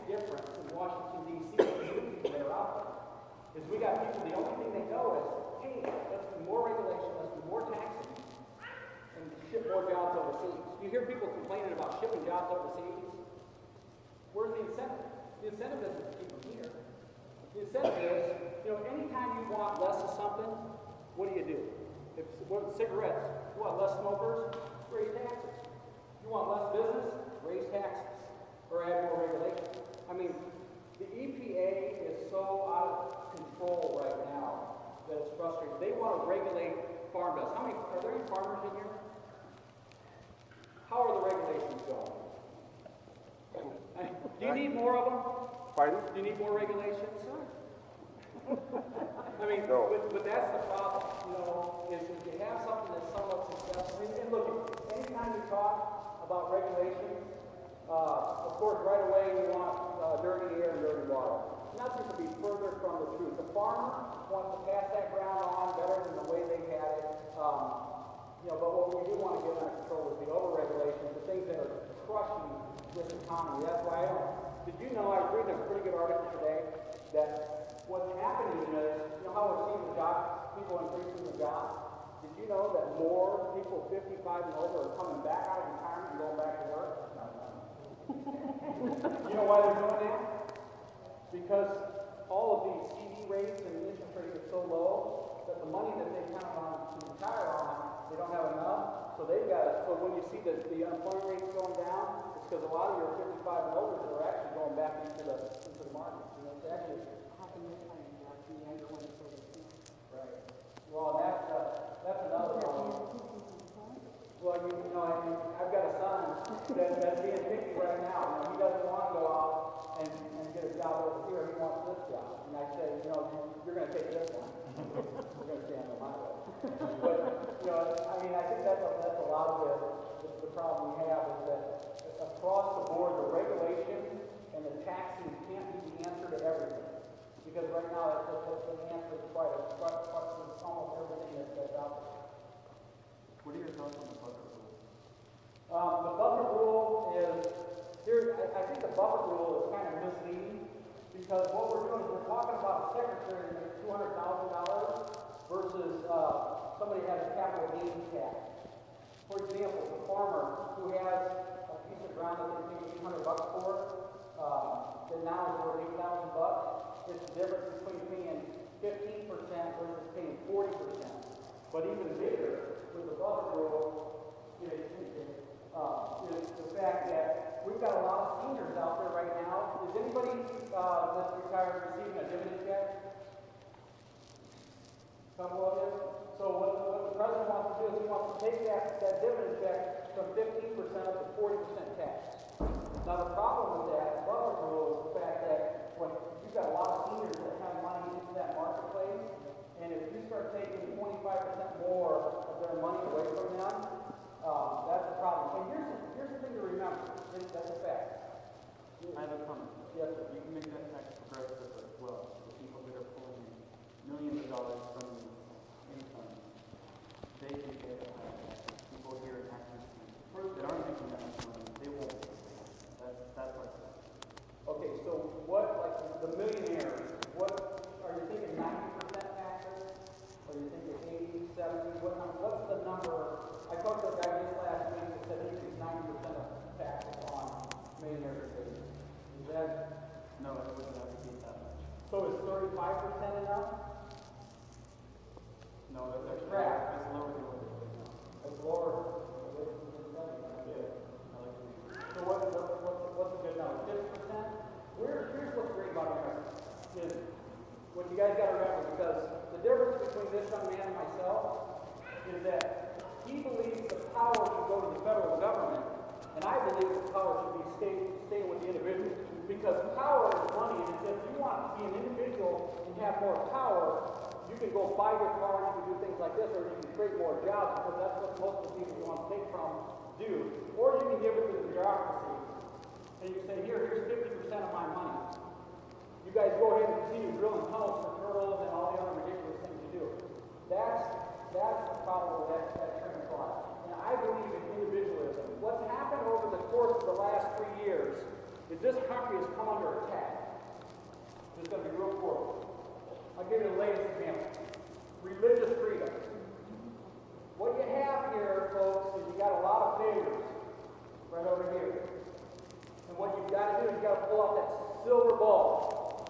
difference in Washington, D.C. and the people that are out there. Is we got people, the only thing they know is, hey, let's do more regulation, let's do more taxes, and ship more jobs overseas. You hear people complaining about shipping jobs overseas. Where's the incentive? The incentive isn't to keep them here. The incentive is, anytime you want less of something, what do? If cigarettes, you want less smokers, raise taxes. You want less business, raise taxes, or add more regulation. I mean, the EPA is so out of control right now that it's frustrating. They want to regulate farm bills. Are there any farmers in here? How are the regulations going? Do you need more of them? Pardon? Do you need more regulations? I mean, no. but that's the problem, is if you have something that's somewhat successful. And look, anytime you talk about regulations, of course, right away we want dirty air and dirty water. Nothing could be further from the truth. The farmer wants to pass that ground on better than the way they had it. But what we do want to get under control is the overregulations, the things that are crushing this economy. That's why did you know, I was reading a pretty good article today, that what's happening is, how we're seeing the jobs, people increasing the jobs. Did you know that more people 55 and over are coming back out of retirement and going back to work? You know why they're doing that? Because all of these CD rates and interest rates are so low that the money that they count on to retire on, they don't have enough. So they've got it. So when you see the unemployment rates going down, it's because a lot of your 55 and over that are actually going back into the market. It's actually right. Well, that's another problem. Well, I've got a son that's being picky right now. He doesn't want to go out and get a job over here. He wants this job. And I say, you're going to take this one. We're going to stay on the highway. But, I think that's a lot of the problem we have is that across the board, the regulation and the taxing can't be the answer to everything. Because right now, that's the answer to quite almost everything that's out there. What are your thoughts on the buffer rule? The buffer rule is, I think the buffer rule is kind of misleading because what we're doing is we're talking about a secretary that makes $200,000 versus somebody has a capital gains tax. For example, the farmer who has a piece of ground that they pay $800 for, that now is worth $8,000, it's the difference between paying 15% versus paying 40%. But even bigger, with the buffer rule, is the fact that we've got a lot of seniors out there right now. Is anybody that's retired receiving a dividend check? Couple of you? So what the president wants to do is he wants to take that dividend check from 15% up to 40% tax. Now the problem with that buffer rule is the fact that when you've got a lot of seniors that have money into that marketplace, and if you start taking 25% more of their money away from them, that's a problem. And here's the thing to remember. That's a fact. I have a comment. Yes, sir. You can make that tax progressive as well. The people that are pulling in millions of dollars from the income, they can get a higher tax. People here in Akron that aren't making that much money, they won't pay that. That's why it's that. Okay, so what, like the millionaires, what are you thinking 90% taxes? Or are you thinking 80, 70? What's the number? I talked to a guy just last week that said he thinks 90% of taxes on millionaires. Is that? No, I wouldn't advocate that much. So is 35% enough? No, that's actually Crap. It's lower than what it is now. It's lower. Yeah. I like to So what's a good number? 50%? Here's what's great about America is what you guys got to remember, because the difference between this young man and myself is that he believes the power should go to the federal government, and I believe the power should be stay with the individual. Because power is money, and if you want to be an individual and have more power, you can go buy your car, you can do things like this, or you can create more jobs, because that's what most of the people you want to take from do. Or you can give it to the bureaucracy, and you say, here's 50% of my money. You guys go ahead and continue drilling tunnels for turtles and all the other ridiculous things you do. That's the problem with that train of thought. And I believe in individualism. What's happened over the course of the last 3 years is this country has come under attack. This is going to be real important. I'll give you the latest example. Religious freedom. What you have here, folks, is you got a lot of failures right over here. And what you've got to do is you've got to pull out that silver ball.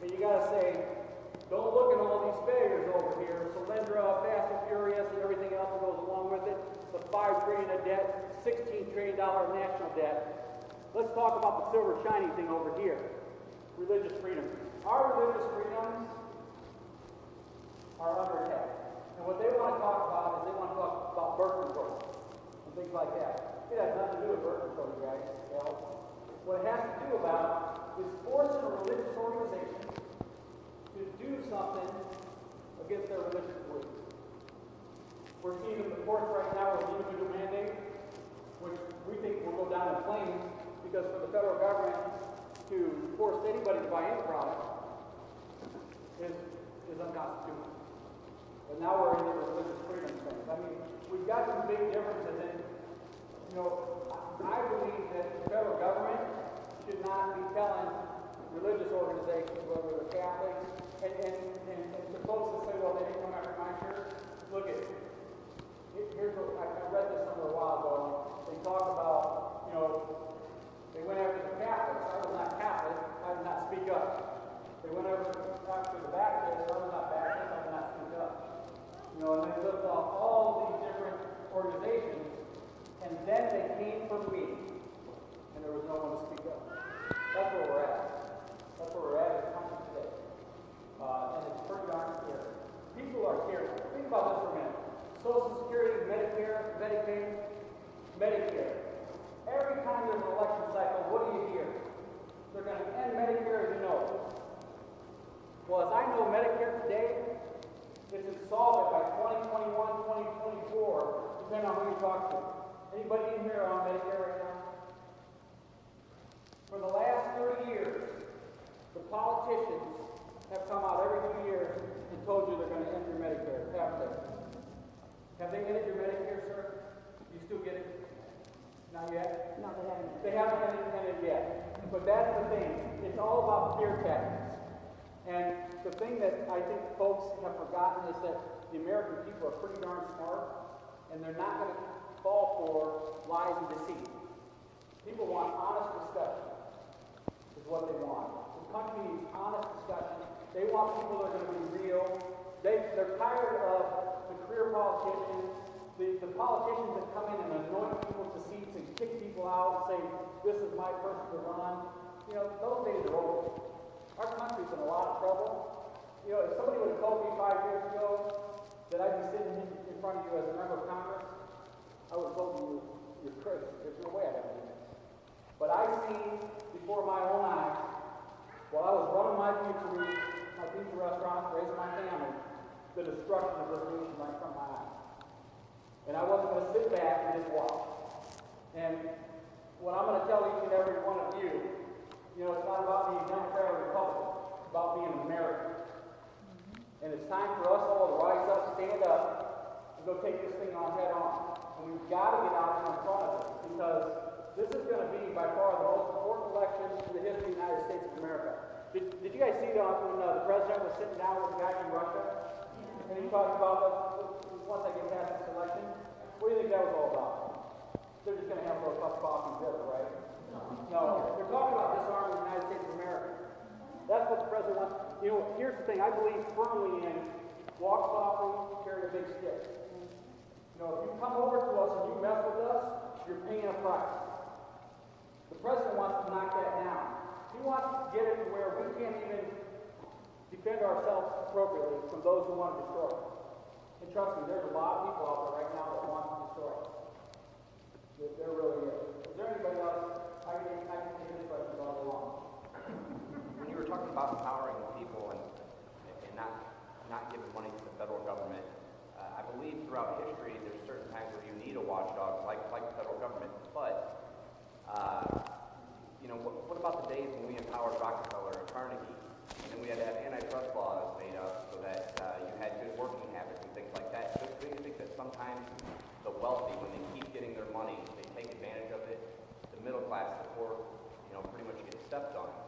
And you got to say, don't look at all these failures over here. Solyndra, Fast and Furious, and everything else that goes along with it. The $5 trillion of debt, $16 trillion national debt. Let's talk about the silver shiny thing over here. Religious freedom. Our religious freedoms are under attack. And what they want to talk about is they want to talk about birth control and things like that. It has nothing to do with birth control, you guys. You know? What it has to do about is forcing a religious organization to do something against their religious beliefs. We're seeing in the courts right now with the individual mandate, which we think will go down in flames because for the federal government to force anybody to buy any product is unconstitutional. But now we're into the religious freedom thing. I mean, we've got some big differences in, you know, I believe that the federal government should not be telling religious organizations, whether they're Catholics, and the folks that say, well, they didn't come after my church. Look at, here's what, I read this somewhere a while ago. They talk about, you know, they went after the Catholics. I was not Catholic. I did not speak up. They went after the Baptists. I was not Baptist. I did not speak up. You know, and they lived off all these different organizations, and then they came for me, and there was no one to speak up. That's where we're at. That's where we're at as a country today. And it's pretty darn scary. People are scared. Think about this for a minute. Social Security, Medicare, Medicaid, Medicare. Every time there's an election cycle, what do you hear? They're going to end Medicare, as you know. Well, as I know, Medicare today is insolvent by 2021, 2024, depending on who you talk to. Anybody in here on Medicare right now? For the last 30 years, the politicians have come out every 2 years and told you they're going to end your Medicare, haven't they? Have they ended your Medicare, sir? You still get it? Not yet? No, they haven't. They haven't ended yet. But that's the thing. It's all about fear tactics. And the thing that I think folks have forgotten is that the American people are pretty darn smart, and they're not going to fall for lies and deceit. People want honest discussion, is what they want. The country needs honest discussion. They want people that are going to be real. They're tired of the career politicians, the politicians that come in and anoint people to seats and kick people out and say, this is my person to run. You know, those days are over. Our country's in a lot of trouble. You know, if somebody would have told me 5 years ago that I'd be sitting in front of you as a member of Congress, I would have told you you're crazy. There's no way I'd ever do this. But I've seen before my own eyes, while I was running my pizza restaurant, raising my family, the destruction of this nation right from my eyes. And I wasn't going to sit back and just watch. And what I'm going to tell each and every one of you, you know, it's not about being Democrat or Republican. It's about being American. And it's time for us all to rise up, stand up, and go take this thing on head on. And we've got to get out in front of it because this is going to be by far the most important election in the history of the United States of America. Did you guys see when the president was sitting down with the guy from Russia? And he talked about, once I get past this election, what do you think that was all about? They're just going to have a little cup of coffee and dinner, right? No, they're talking about disarming the United States of America. That's what the president wants. You know, here's the thing. I believe firmly in walk softly, carry a big stick. You know, if you come over to us and you mess with us, you're paying a price. The president wants to knock that down. He wants to get it to where we can't even defend ourselves appropriately from those who want to destroy us. And trust me, there's a lot of people out there right now that want to destroy us. There really is. Is there anybody else? I can take this question all day long. When you were talking about empowering people and not giving money to the federal government, I believe throughout history there's certain times where you need a watchdog like the federal government. But you know, what about the days when we empowered Rockefeller and Carnegie, and then we had to have antitrust laws made up so that you had good working habits and things like that? Don't you think that sometimes the wealthy, when they keep getting their money, they take advantage of it? The middle class, the poor, you know, pretty much stepped on.